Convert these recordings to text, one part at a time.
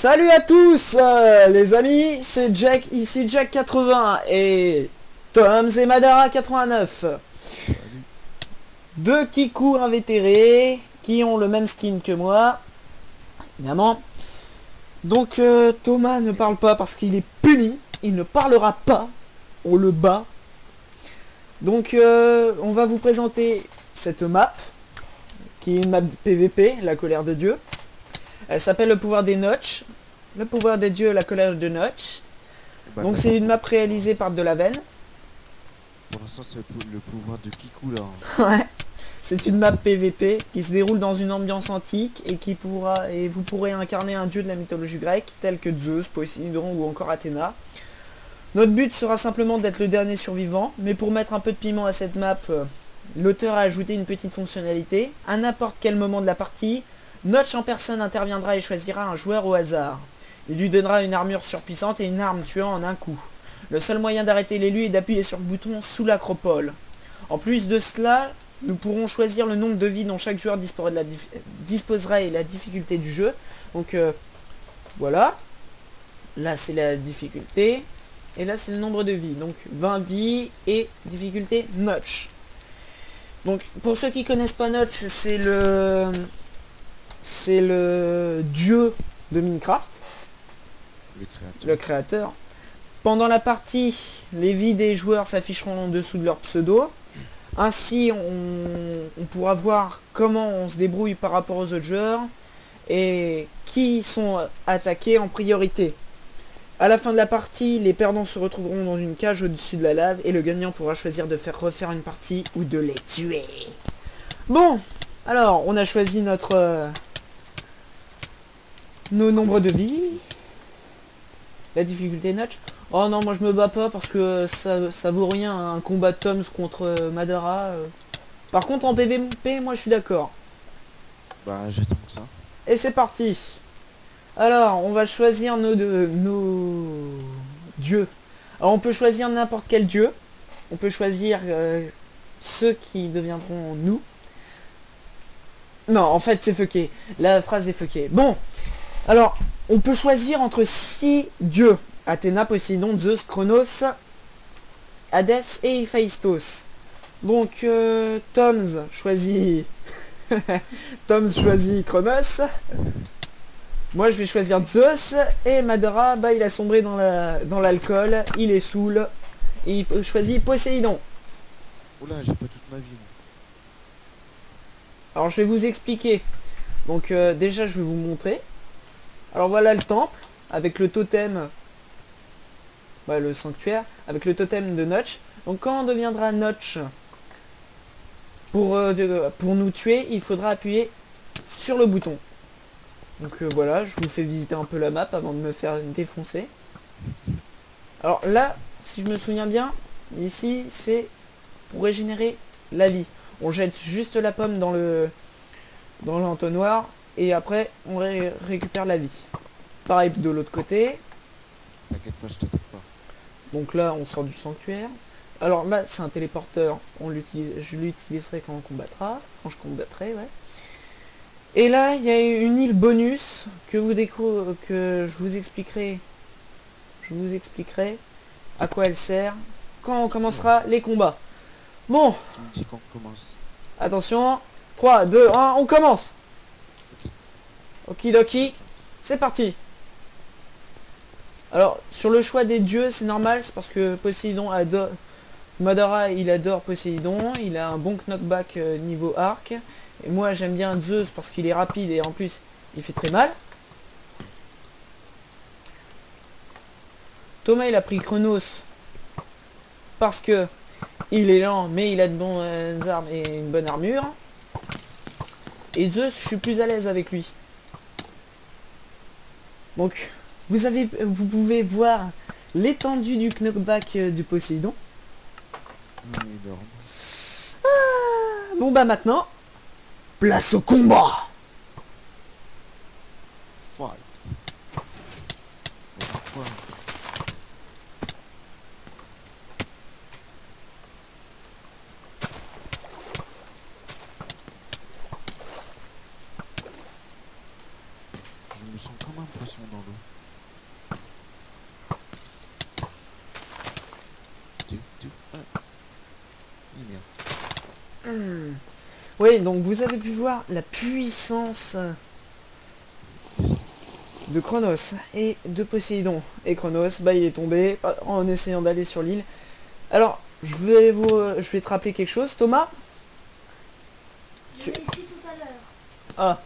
Salut à tous les amis, c'est Jack, ici Jack80 et Toms et Madara 89. Salut. Deux Kiku invétérés qui ont le même skin que moi, évidemment. Donc Thomas ne parle pas parce qu'il est puni, il ne parlera pas, on le bat. Donc on va vous présenter cette map, qui est une map PVP, la colère de Dieu. Elle s'appelle le pouvoir des Notch. Le pouvoir des dieux, la colère de Notch. Bah, Donc c'est une map réalisée par Delaven. pour l'instant, c'est le pouvoir de Kiku là. Ouais. C'est une map PVP qui se déroule dans une ambiance antique et qui pourra et vous pourrez incarner un dieu de la mythologie grecque tel que Zeus, Poséidon ou encore Athéna. Notre but sera simplement d'être le dernier survivant, mais pour mettre un peu de piment à cette map, l'auteur a ajouté une petite fonctionnalité. À n'importe quel moment de la partie, Notch en personne interviendra et choisira un joueur au hasard. Il lui donnera une armure surpuissante et une arme tuant en un coup. Le seul moyen d'arrêter l'élu est d'appuyer sur le bouton sous l'acropole. En plus de cela, nous pourrons choisir le nombre de vies dont chaque joueur disposera et la difficulté du jeu. Donc voilà. Là c'est la difficulté. Et là c'est le nombre de vies. Donc 20 vies et difficulté Notch. Donc pour ceux qui connaissent pas Notch, c'est le dieu de Minecraft. Le créateur. Pendant la partie, les vies des joueurs s'afficheront en dessous de leur pseudo. Ainsi, on pourra voir comment on se débrouille par rapport aux autres joueurs et qui sont attaqués en priorité. À la fin de la partie, les perdants se retrouveront dans une cage au-dessus de la lave et le gagnant pourra choisir de faire refaire une partie ou de les tuer. Bon, alors on a choisi nos nombres de vies. La difficulté Notch. Oh non, moi je me bats pas parce que ça vaut rien un combat de Toms contre Madara. Par contre en PVP, moi je suis d'accord. Bah j'attends que ça. Et c'est parti. Alors, on va choisir nos dieux. Alors on peut choisir n'importe quel dieu. On peut choisir ceux qui deviendront nous. Non, en fait c'est fucké. La phrase est fuckée. Bon, alors on peut choisir entre 6 dieux. Athéna, Poséidon, Zeus, Chronos, Hadès et Héphaïstos. Donc Toms choisit Toms choisit Chronos. Moi je vais choisir Zeus et Madara, bah il a sombré dans l'alcool, il est saoul et il choisit Poséidon. Oula, j'ai pas toute ma vie. Moi. Alors je vais vous expliquer. Donc déjà je vais vous montrer. Alors voilà le temple avec le totem. Bah, le sanctuaire avec le totem de Notch. Donc quand on deviendra Notch, pour nous tuer, il faudra appuyer sur le bouton. Donc voilà, je vous fais visiter un peu la map avant de me faire défoncer. Alors là, si je me souviens bien, ici c'est pour régénérer la vie. On jette juste la pomme dans l'entonnoir et après on récupère la vie. Pareil de l'autre côté. T'inquiète pas, je t'attaque pas. Donc là on sort du sanctuaire. Alors là c'est un téléporteur, je l'utiliserai quand je combattrai, ouais. Et là il y a une île bonus que je vous expliquerai à quoi elle sert quand on commencera les combats. Bon, Tu me dis quand on commence. attention, 3, 2, 1, on commence. Okidoki, c'est parti. Alors, sur le choix des dieux, c'est normal, c'est parce que Poséidon adore... Madara, il adore Poséidon, il a un bon knockback niveau arc. Et moi, j'aime bien Zeus parce qu'il est rapide et en plus, il fait très mal. Thomas, il a pris Chronos parce que il est lent, mais il a de bonnes armes et une bonne armure. Et Zeus, je suis plus à l'aise avec lui. Donc... Vous pouvez voir l'étendue du knockback du Poséidon. Énorme. Bon bah maintenant, place au combat. Fight. Pourquoi je me sens comme un poisson dans l'eau. Oui, donc vous avez pu voir la puissance de Chronos et de Poséidon. Et Chronos, bah il est tombé en essayant d'aller sur l'île. Alors, je vais te rappeler quelque chose, Thomas. Je l'ai ici tout à l'heure. Ah,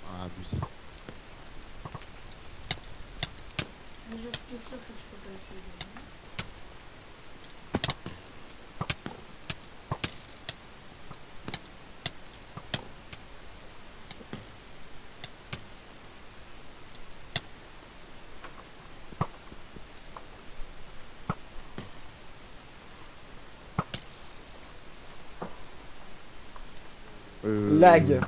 Ah, abusé. Mais je suis sûre que je peux pas utiliser. lag.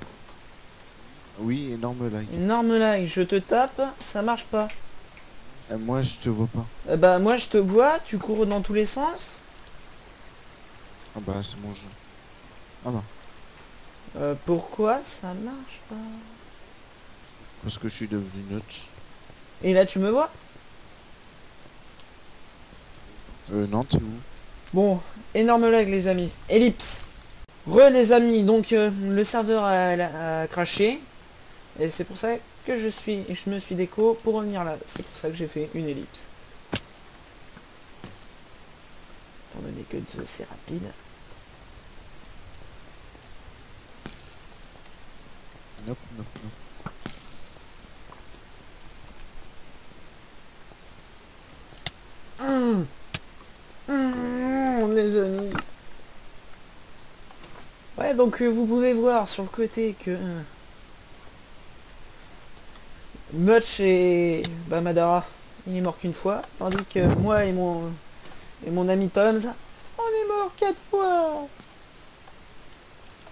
Oui, énorme lag. Énorme lag, je te tape, ça marche pas. Moi, je te vois pas. Bah moi je te vois, tu cours dans tous les sens. Ah bah, c'est mon jeu. Ah non, Pourquoi ça marche pas? parce que je suis devenu notch. Et là tu me vois? Non, t'es où? Bon, énorme lag les amis. Ellipse. Re les amis, donc le serveur a craché. Et c'est pour ça que je me suis déco pour revenir là. C'est pour ça que j'ai fait une ellipse. Étant donné que Zeus c'est rapide. Nope, nope, nope. Les amis. Ouais, donc vous pouvez voir sur le côté que Notch et Madara, il est mort qu'une fois, tandis que moi et mon ami Tom's, on est mort 4 fois.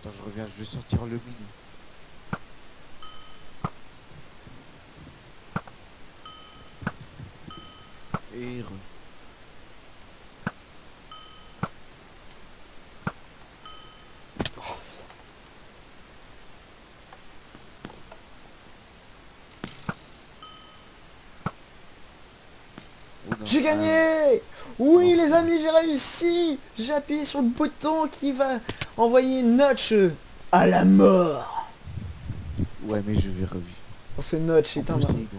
Attends, je reviens, je vais sortir le mini. Et J'ai gagné. Oui les amis, j'ai réussi. J'ai appuyé sur le bouton qui va envoyer Notch à la mort. ouais, mais je vais revivre. Parce que Notch est un... Poséidon.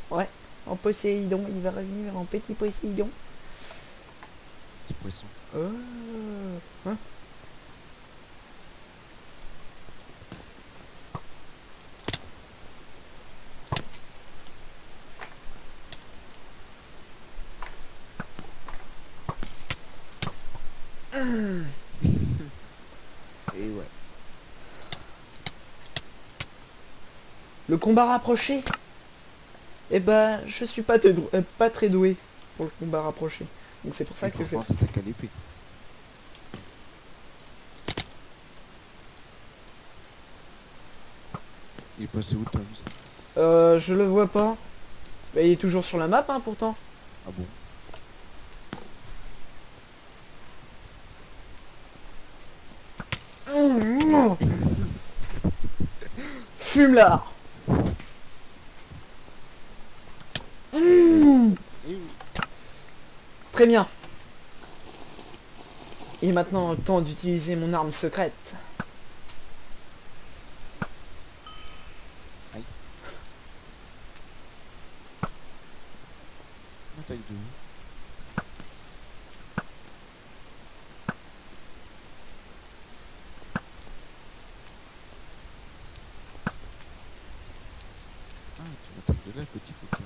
Ouais, en Poséidon, il va revenir en petit Poséidon. Petit poisson. Hein? Et ouais. Le combat rapproché. Eh ben, je suis pas très doué pour le combat rapproché. Donc c'est pour ça que je vais... t'as qu'à l'épée. Il est passé où, Tom? Je le vois pas. Bah, il est toujours sur la map, hein, pourtant. Ah bon? Fume-là. Très bien. Il est maintenant temps d'utiliser mon arme secrète. Aïe. Attaque de où? Ah, tu m'attaques de là, petit coquin.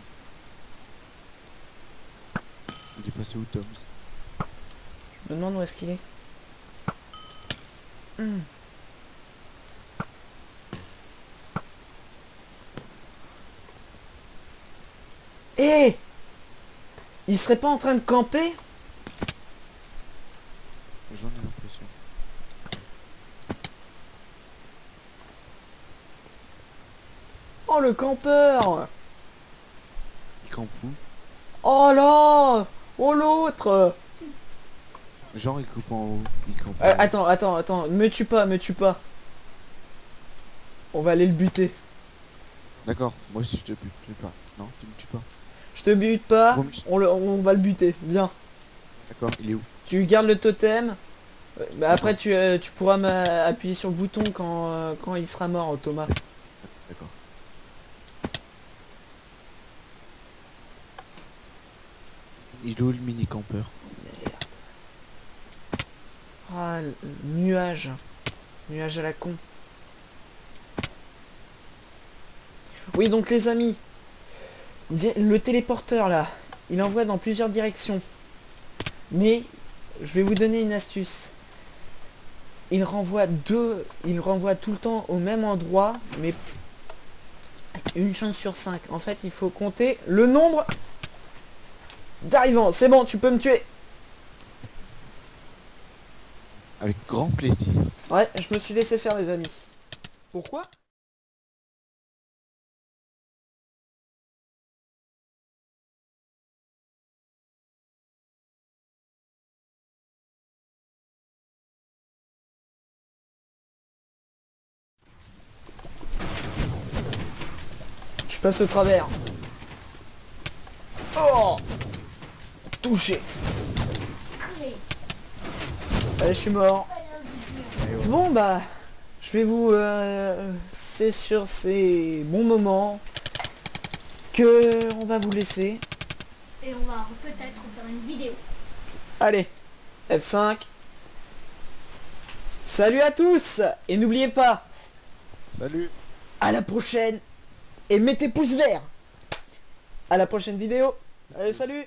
Il est passé où, Tom? Je me demande où est-ce qu'il est. Eh, il serait pas en train de camper? J'en ai l'impression. Oh, le campeur. Il campe où? Oh là. Oh, l'autre. Genre, il coupe en haut. Il campe en haut. Attends, me tue pas, me tue pas. On va aller le buter. D'accord, moi aussi je te bute, tu pas. Non, tu me tues pas. Je te bute pas, Bon, on va le buter, viens. D'accord, il est où? Tu gardes le totem. Bah après tu pourras appuyer sur le bouton quand il sera mort, Thomas. D'accord. Il est où le mini campeur? Ah, le nuage. Nuage à la con. Oui, donc les amis, le téléporteur là, il envoie dans plusieurs directions. Mais je vais vous donner une astuce. Il renvoie tout le temps au même endroit, mais une chance sur 5. En fait, il faut compter le nombre d'arrivants. C'est bon, tu peux me tuer. Avec grand plaisir. Ouais, je me suis laissé faire les amis. Pourquoi? Je passe au travers. Oh! Touché. Cré. Allez, je suis mort. Allez, vas-y, Bon bah, je vais vous... c'est sur ces bons moments que on va vous laisser. et on va peut-être faire une vidéo. Allez, F5. Salut à tous. Et n'oubliez pas, Salut! à la prochaine. Et mettez pouce vert. À la prochaine vidéo. Allez, salut.